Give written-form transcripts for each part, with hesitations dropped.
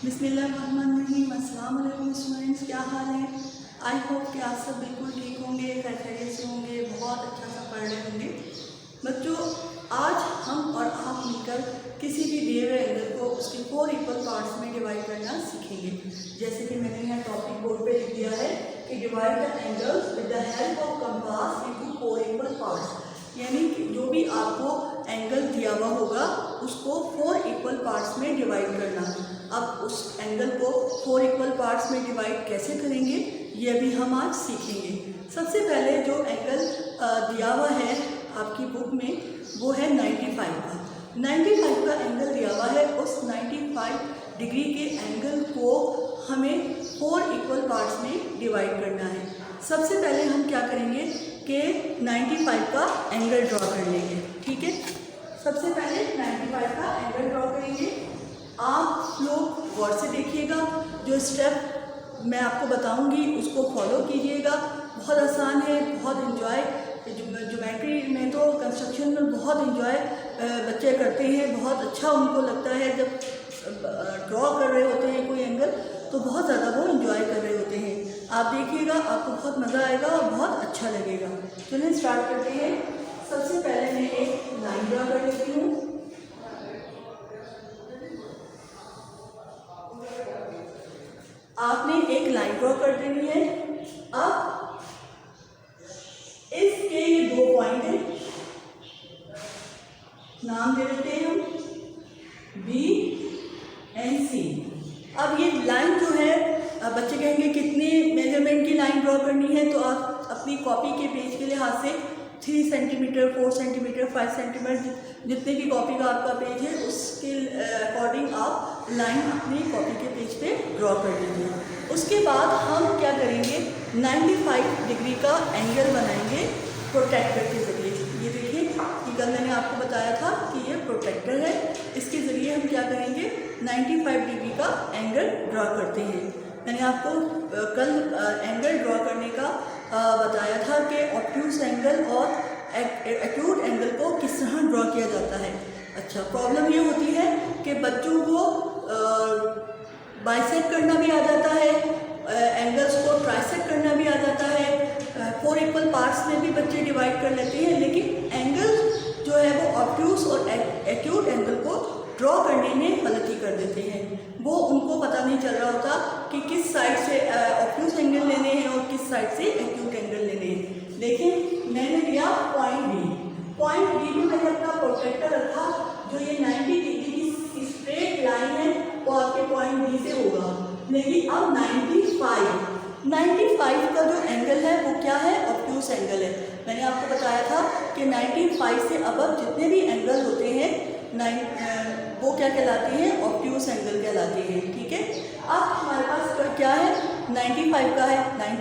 बिस्मिल्लाहिर्रहमानिर्रहीम। अस्सलाम वालेकुम स्टूडेंट्स, क्या हाल है? आई होप कि आप सब बिल्कुल ठीक होंगे, खैरियत से होंगे, बहुत अच्छा सा पढ़ रहे होंगे। बच्चों, आज हम और आप मिलकर किसी भी दिए हुए एंगल को उसके 4 इक्वल पार्ट्स में डिवाइड करना सीखेंगे। जैसे कि मैंने यहाँ टॉपिक बोर्ड पे लिख दिया है कि divide the angles with the help of compass into 4 equal parts. यानी कि जो भी आपको एंगल दिया हुआ होगा उसको 4 इक्वल पार्ट्स में डिवाइड करना। अब उस एंगल को 4 इक्वल पार्ट्स में डिवाइड कैसे करेंगे ये भी हम आज सीखेंगे। सबसे पहले जो एंगल दिया हुआ है आपकी बुक में वो है 95 का। 95 का एंगल दिया हुआ है। उस 95 डिग्री के एंगल को हमें 4 इक्वल पार्ट्स में डिवाइड करना है। सबसे पहले हम क्या करेंगे कि 95 का एंगल ड्रॉ कर लेंगे। ठीक है, सबसे पहले 95 का एंगल ड्रॉ करेंगे। आप लोग गौर से देखिएगा, जो स्टेप मैं आपको बताऊंगी उसको फॉलो कीजिएगा। बहुत आसान है, बहुत इन्जॉय। ज्योमेट्री में तो कंस्ट्रक्शन में बहुत इन्जॉय बच्चे करते हैं, बहुत अच्छा उनको लगता है। जब ड्रॉ कर रहे होते हैं कोई एंगल तो बहुत ज़्यादा वो इन्जॉय कर रहे होते हैं। आप देखिएगा, आपको बहुत मज़ा आएगा और बहुत अच्छा लगेगा। चलिए स्टार्ट करते हैं। सबसे पहले मैं एक लाइन ड्रॉ कर लेती हूँ। आपने एक लाइन ड्रॉ कर देनी है। अब इसके ये 2 पॉइंट हैं, नाम दे देते हैं हम B एंड C। अब ये लाइन जो है, बच्चे कहेंगे कितने मेजरमेंट की लाइन ड्रॉ करनी है, तो आप अपनी कॉपी के पेज के लिहाज से 3 सेंटीमीटर, 4 सेंटीमीटर, 5 सेंटीमीटर जितने भी कॉपी का आपका पेज है उसके अकॉर्डिंग आप लाइन अपनी कॉपी के पेज पे ड्रॉ कर दीजिए। उसके बाद हम क्या करेंगे, 95 डिग्री का एंगल बनाएंगे प्रोट्रैक्टर के ज़रिए। ये देखिए कि कल मैंने आपको बताया था कि ये प्रोट्रैक्टर है, इसके ज़रिए हम क्या करेंगे 95 डिग्री का एंगल ड्रॉ करते हैं। मैंने आपको कल एंगल ड्रॉ करने का बताया था कि ऑब्ट्यूज एंगल और एक्यूट एंगल को किस तरह ड्रॉ किया जाता है। अच्छा, प्रॉब्लम ये होती है कि बच्चों को बाइसेक्ट करना भी आ जाता है, एंगल्स को ट्राइसेक्ट करना भी आ जाता है, 4 इक्वल पार्ट्स में भी बच्चे डिवाइड कर लेते हैं, लेकिन एंगल जो है वो ऑब्ट्यूज और एक्यूट एंगल को ड्रॉ करने में गलती कर देते हैं। वो उनको पता नहीं चल रहा होता कि किस साइड से ऑब्ट्यूज एंगल लेने हैं और किस साइड से एक्यूट एंगल लेने हैं। देखिए मैंने लिया पॉइंट बी में मैंने अपना प्रोट्रैक्टर रखा। जो ये 90 डिग्री की स्ट्रेट लाइन है वो आपके पॉइंट बी से होगा। लेकिन अब 95 का जो एंगल है वो क्या है, ऑब्ट्यूज एंगल है। मैंने आपको बताया था कि 95 से अब जितने भी एंगल होते हैं वो क्या कहलाते हैं, ऑब्ट्यूज एंगल कहलाते हैं। ठीक है, अब हमारे पास क्या है, 95 का है। 90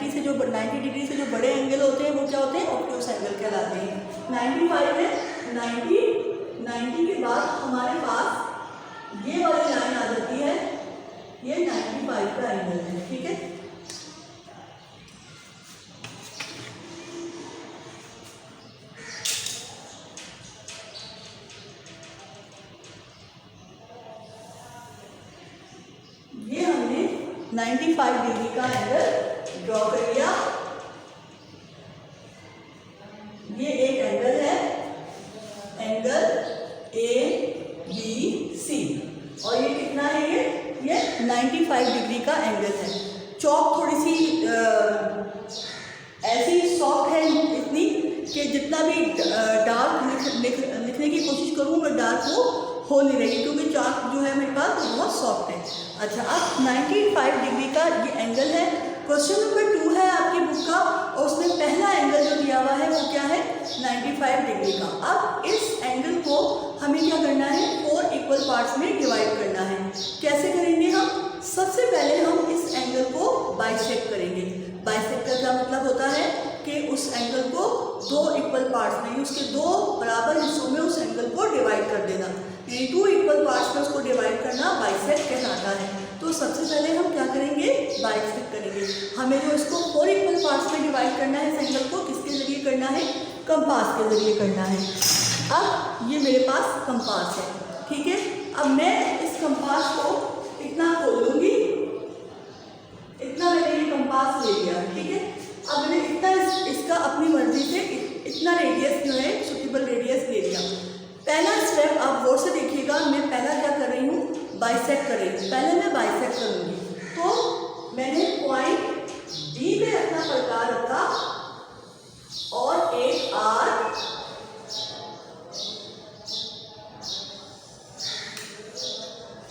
डिग्री से जो बड़े एंगल होते हैं वो क्या होते हैं, ऑब्ट्यूज एंगल कहलाते हैं। 95 है, 90 के बाद हमारे पास ये वाली लाइन आ जाती है, ये 95 का एंगल है। ठीक है, ये हमने 95 डिग्री का एंगल ड्रॉ कर लिया। ये एक एंगल है, एंगल ABC, और ये कितना है, ये 95 डिग्री का एंगल है। चौक थोड़ी सी ऐसी सॉफ्ट है इतनी कि जितना भी डार्क लिखने की कोशिश करूँ मैं डार्क वो हो नहीं रही, क्योंकि चाक जो है मेरे पास बहुत सॉफ्ट है। अच्छा, अब 95 डिग्री का ये एंगल है। क्वेश्चन नंबर 2 है आपकी बुक का, और उसमें पहला एंगल जो दिया हुआ है वो क्या है, 95 डिग्री का। अब इस एंगल को हमें क्या करना है, 4 इक्वल पार्ट्स में डिवाइड करना है। कैसे करेंगे हम, सबसे पहले हम इस एंगल को बाइसेक्ट करेंगे। बाइसेक्ट का क्या मतलब होता है कि उस एंगल को 2 इक्वल पार्ट्स में, उसके 2 बराबर हिस्सों में उस एंगल को डिवाइड कर देना। 2 इक्वल पार्ट्स में उसको डिवाइड करना बाइसेक्ट कहलाता है। तो सबसे पहले हम क्या करेंगे, बाइसेक्ट करेंगे। हमें जो इसको 4 इक्वल पार्ट्स में डिवाइड करना है, इस एंगल को किसके जरिए करना है, कंपास के जरिए करना है। अब ये मेरे पास कंपास है। ठीक है, अब मैं इस कंपास को इतना खोल लूँगी बाइसेक्ट कर रही हूँ। पहले मैं बाइसेक्ट करूँगी, तो मैंने पॉइंट बी पे अपना प्रकार रखा और एक आर्क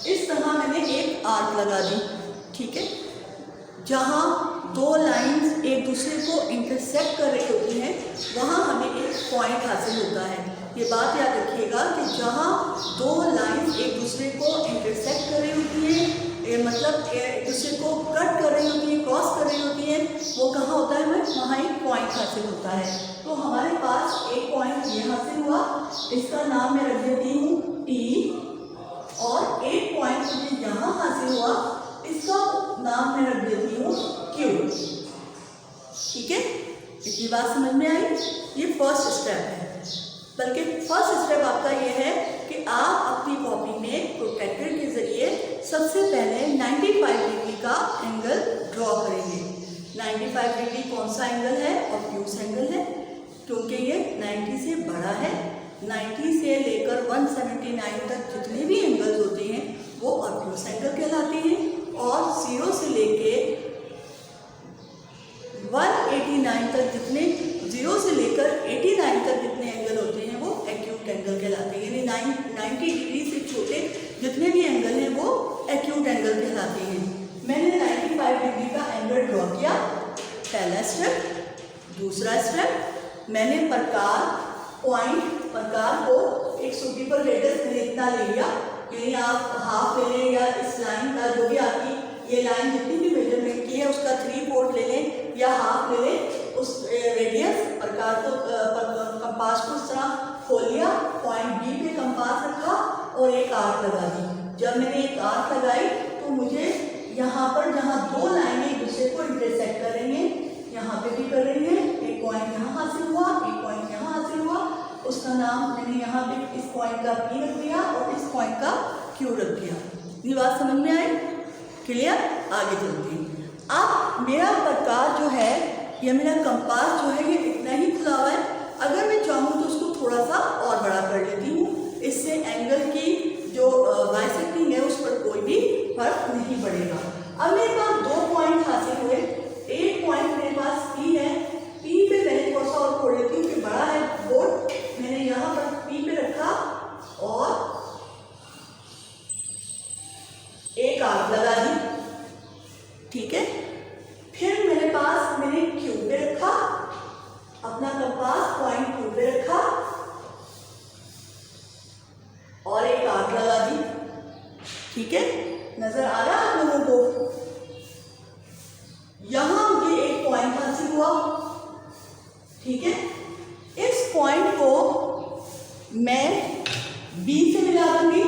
इस तरह मैंने एक आर्क लगा दी, ठीक है। जहाँ दो लाइंस एक दूसरे को इंटरसेक्ट कर रही होती हैं वहाँ हमें एक पॉइंट हासिल होता है। ये बात याद रखिएगा कि जहाँ दो लाइंस एक दूसरे को इंटरसेक्ट कर रही होती हैं, मतलब एक दूसरे को कट कर रही होती हैं, क्रॉस कर रही होती हैं, वो कहाँ होता है, वहाँ एक पॉइंट हासिल होता है। तो हमारे पास एक पॉइंट ये हासिल हुआ, इसका नाम मैं रख देती हूँ T, और एक पॉइंट मुझे यहाँ हासिल हुआ, इसका नाम मैं रख देती हूँ Q, ठीक है। इतनी बात समझ में आई? ये फर्स्ट स्टेप है। बल्कि फर्स्ट स्टेप आपका ये है कि आप अपनी कॉपी में प्रोट्रैक्टर के जरिए सबसे पहले 95 डिग्री का एंगल ड्रॉ करेंगे। 95 डिग्री कौन सा एंगल है? ऑब्ट्यूस एंगल है, क्योंकि ये 90 से बड़ा है। 90 से लेकर 179 तक जितने भी एंगल्स होते हैं वो ऑब्ट्यूस एंगल कहलाते हैं, और 0 से लेके 189 तक जितने 0 से लेकर 89 तक जितने एंगल होते हैं वो एक्यूट एंगल कहलाते हैं। यानी 90 डिग्री से छोटे जितने भी एंगल हैं वो एक्यूट एंगल कहलाते हैं। मैंने 95 डिग्री का एंगल ड्रॉ किया, पहला स्टेप। दूसरा स्टेप, मैंने प्रकार को एक सूटी पर लेकर मैंने इतना ले लिया, यानी आप हाफ ले लें या इस लाइन का जो भी आपकी ये लाइन जितनी भी मेजरमेंट की है उसका 3/4 ले लें या हाफ ले लें। उस रेडियस प्रकार को कंपास को इस तरह खोल लिया, पॉइंट बी पे कंपास रखा और एक आर्क लगा दी। जब मैंने एक आर्क लगाई तो मुझे यहाँ पर जहाँ दो लाइनें एक दूसरे को इंटरसेक्ट कर रही हैं, यहाँ पे भी कर रही हैं, एक पॉइंट यहाँ हासिल हुआ, एक पॉइंट यहाँ हासिल हुआ, उसका नाम मैंने यहाँ पे इस पॉइंट का P रख दिया और इस पॉइंट का Q रख दिया। ये बात समझ में आई? क्लियर? आगे चलते हैं। अब मेरा प्रकार जो है या मेरा कंपास जो है ये इतना ही खुला हुआ है। अगर मैं चाहूँ तो उसको थोड़ा सा और बड़ा कर लेती हूँ, इससे एंगल की जो बाइसेक्टिंग है उस पर कोई भी फर्क नहीं पड़ेगा। अब मेरे पास दो पॉइंट हासिल हुए, एक पॉइंट मेरे पास P है, P पे मैंने थोड़ा सा और खोल लेती हूँ कि बड़ा है बोर्ड, मैंने यहाँ पर P पे रखा और एक आर्क लगा दी, ठीक है। फिर मेरे पास मैंने Q पे रखा, अपना कंपास पॉइंट Q पे रखा और एक आर्क लगा दी, ठीक है। नजर आ रहा है आप लोगों को? यहां मुझे एक पॉइंट हासिल हुआ, ठीक है। इस पॉइंट को मैं B से मिला दूंगी,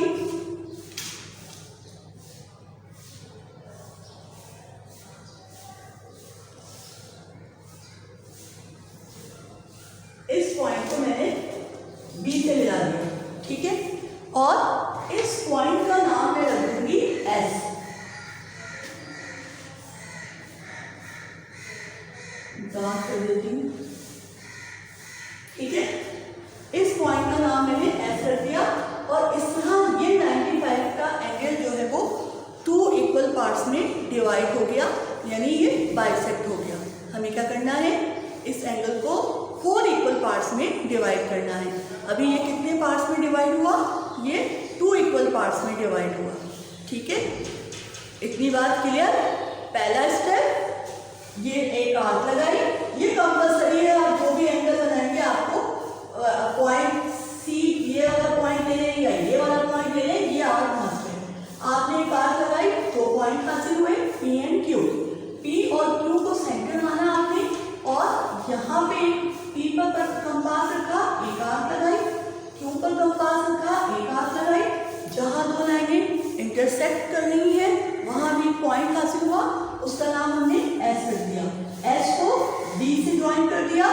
इस पॉइंट को मैंने B से मिला दिया, ठीक है। और इस पॉइंट का नाम मैं रख दूंगी S, डार्क कर देती हूँ, ठीक है। इस पॉइंट का नाम मैंने S रख दिया और इस तरह ये 95 का एंगल जो है वो 2 इक्वल पार्ट्स में डिवाइड हो गया, यानी ये बाइसेक्ट हो गया। हमें क्या करना है? इस एंगल को 4 इक्वल पार्ट्स में डिवाइड करना है। अभी ये कितने पार्ट्स में डिवाइड हुआ? ये 2 इक्वल पार्ट्स में डिवाइड हुआ, ठीक है। इतनी बात क्लियर? पहला स्टेप, ये एक आर्क लगाई, ये कंपल्सरी है, आप जो भी एंगल बनाएंगे आपको पॉइंट C ये वाला पॉइंट ले लें या ये वाला पॉइंट ले लें, ये आर्क मस्ट है। आपने एक आर्क लगाई, 2 पॉइंट हासिल हुए P एंड Q। P और Q को सेंटर माना आपने और यहाँ पे P पर कंपास रखा, एक आर्क लगाई, Q पर कंपास रखा, एक आर्क लगाई। जहाँ दो लाइनें इंटरसेक्ट कर रही हैं वहाँ भी पॉइंट हासिल हुआ, उसका नाम हमने S रख दिया। S को D से ज्वाइन कर दिया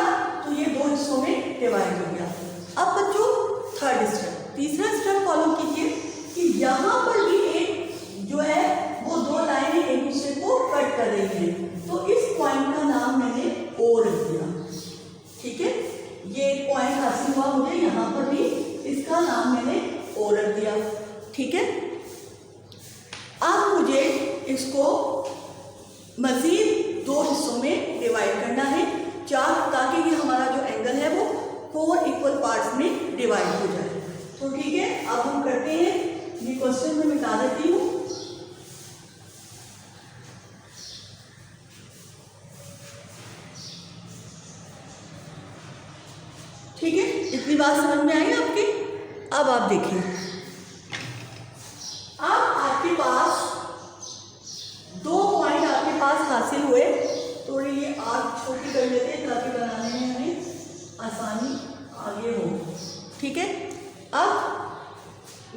तो ये 2 हिस्सों में डिवाइड हो गया। अब बच्चों थर्ड स्टेप, तीसरा स्टेप फॉलो कीजिए कि यहाँ पर भी एक जो है वो 2 लाइनें एक दूसरे को कट कर रही हैं, तो इस पॉइंट का नाम मैंने O रख दिया, ठीक है। ये एक पॉइंट हासिल हुआ मुझे यहाँ पर भी, इसका नाम मैंने O रख दिया, ठीक है। इसको मज़ीद 2 हिस्सों में डिवाइड करना है, ताकि ये हमारा जो एंगल है वो 4 इक्वल पार्ट्स में डिवाइड हो जाए। तो ठीक है, अब हम करते हैं। ये क्वेश्चन में मिटा देती हूँ। ठीक है, इतनी बात समझ में आई आपकी। अब आप देखिए, अब आपके पास 2 पॉइंट आपके पास हासिल हुए। थोड़ी ये आर्क छोटी कर लेते हैं ताकि बनाने में हमें आसानी आगे हो। ठीक है, अब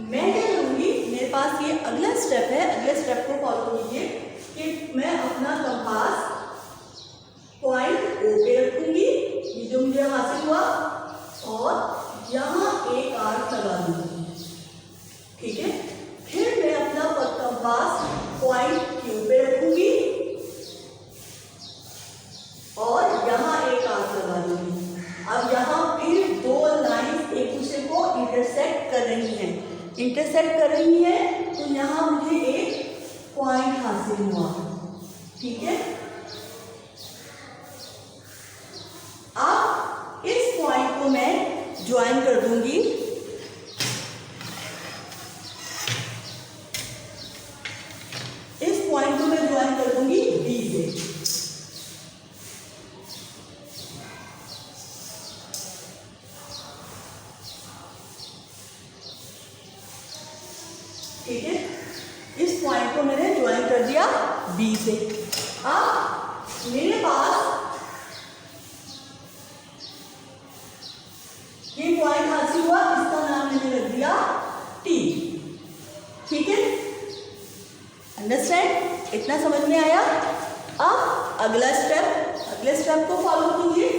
मैं क्या करूँगी, मेरे पास ये अगला स्टेप है, अगले स्टेप को फॉलो कीजिए कि मैं अपना कंपास पॉइंट ओ पे रखूँगी, ये जो मुझे हासिल हुआ, और यहाँ एक आर्क लगा दूँगी। ठीक है, फिर मैं अपना कंपास पॉइंट क्यू पे रखूँगी और यहाँ एक आर्क लगा दूँगी। अब यहाँ फिर 2 लाइंस एक दूसरे को इंटरसेक्ट कर रही हैं, तो यहाँ मुझे एक पॉइंट हासिल हुआ। ठीक है, अब इस पॉइंट को मैं ज्वाइन कर दूंगी बी से। ठीक है, इस पॉइंट को मैंने ज्वाइन कर दिया बी से। अब मेरे पास ये पॉइंट हासिल हुआ, इसका नाम मैंने रख दिया टी। ठीक है, अंडरस्टैंड? इतना समझ में आया? अब अगले स्टेप को फॉलो कीजिए।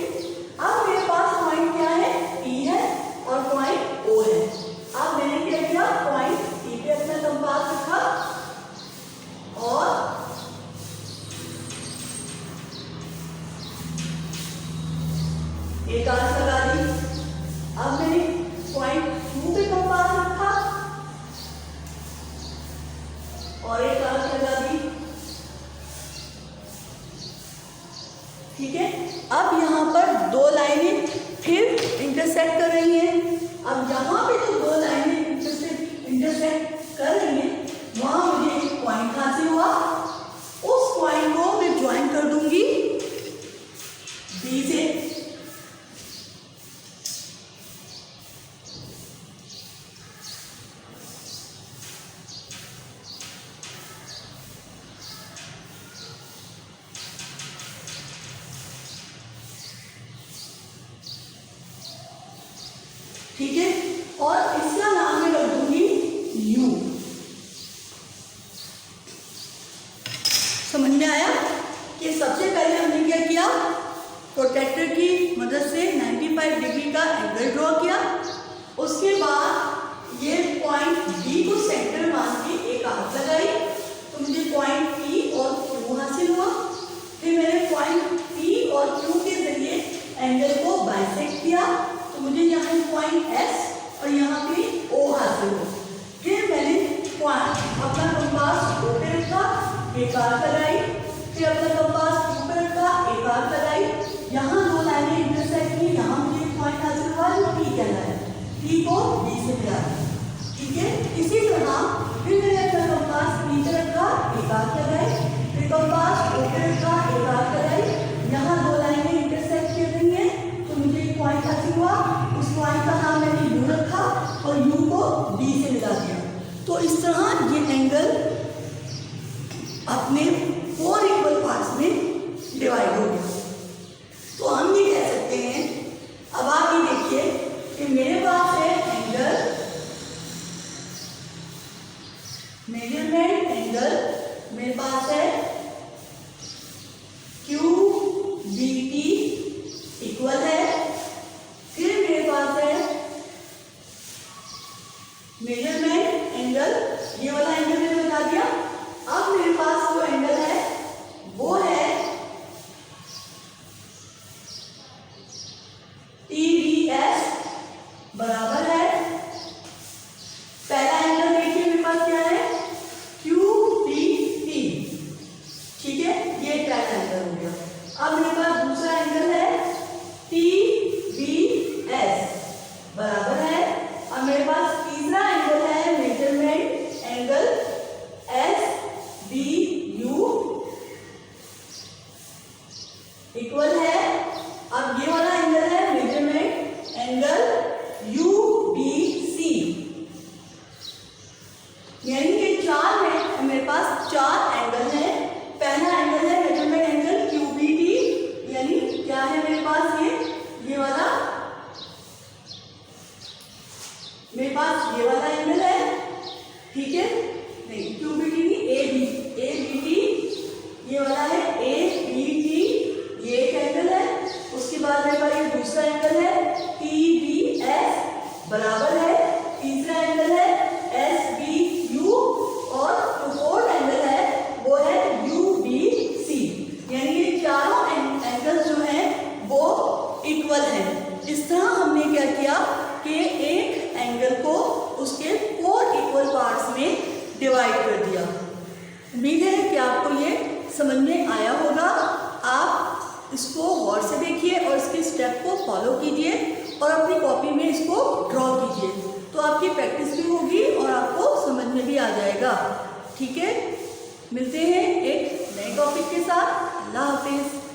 अब मेरे पास पॉइंट क्या है, टी है और पॉइंट ओ है। अब मैंने क्या किया, पॉइंट टी पे अपना कंपास रखा और एक आर्क लगा दी। अब मैंने पॉइंट क्यू पे कंपास रखा और एक आर्क लगा दी। ठीक है, अब यहाँ पर 2 लाइनें फिर इंटरसेक्ट कर रही हैं। अब यहाँ पे जो 2 लाइनें इंटरसेक्ट कर रही हैं, वहाँ मुझे एक पॉइंट हासिल हुआ। उस पॉइंट को मैं ज्वाइन कर दूंगी बी से। ठीक है, और इसका नाम मैं रख दूंगी यू। समझ में आया कि सबसे पहले हमने क्या किया, प्रोटेक्टर की मदद से 95 डिग्री का एंगल ड्रॉ किया। उसके बाद ये पॉइंट बी को सेंटर मान के एक आर्क लगाई, तो मुझे पॉइंट पी और क्यू हासिल हुआ। फिर मैंने पॉइंट पी और क्यू के जरिए एंगल को बाइसेक्ट किया, तो मुझे यहाँ पॉइंट एस और यहाँ पे ओ हासिल हो। फिर मैंने अपना कंपास ओ पे रखा, एक आर्क लगाई, फिर अपना कंपास क्यू पे रखा, एक आर्क लगाई। यहाँ 2 लाइनें इंटरसेक्ट की, यहाँ मुझे पॉइंट हासिल हुआ जो टी कहलाया। टी को बी से मिला। ठीक है, इसी तरह फिर मैंने अपना कंपास बी पे रखा, एक आर्क लगाई, फिर कंपास ओ पे रखा, एक आर्क लगाई। यहाँ 2 लाइनें इंटरसेक्ट कर रही हैं, तो मुझे एक पॉइंट हासिल हुआ। उस पॉइंट का नाम मैंने यू रखा और यू को बी से मिला दिया। तो इस तरह ये एंगल अपने 4 इक्वल पार्ट्स में डिवाइड हो गया। तो हम ये कह सकते हैं, अब आप ये देखिए कि मेरे पास है एंगल, मेजरमेंट एंगल मेरे पास है क्यू बी टी इक्वल है। फिर मेरे पास है मेजरमेंट एंगल, ये वाला एंगल मैंने बता दिया। अब मेरे पास जो एंगल है वो है TDS बराबर है, पहला एंगल देखिए मेरे पास क्या है, QPT। समझ में आया होगा। आप इसको गौर से देखिए और इसके स्टेप को फॉलो कीजिए और अपनी कॉपी में इसको ड्रॉ कीजिए, तो आपकी प्रैक्टिस भी होगी और आपको समझ में भी आ जाएगा। ठीक है, मिलते हैं एक नए टॉपिक के साथ। अल्लाह हाफिज़।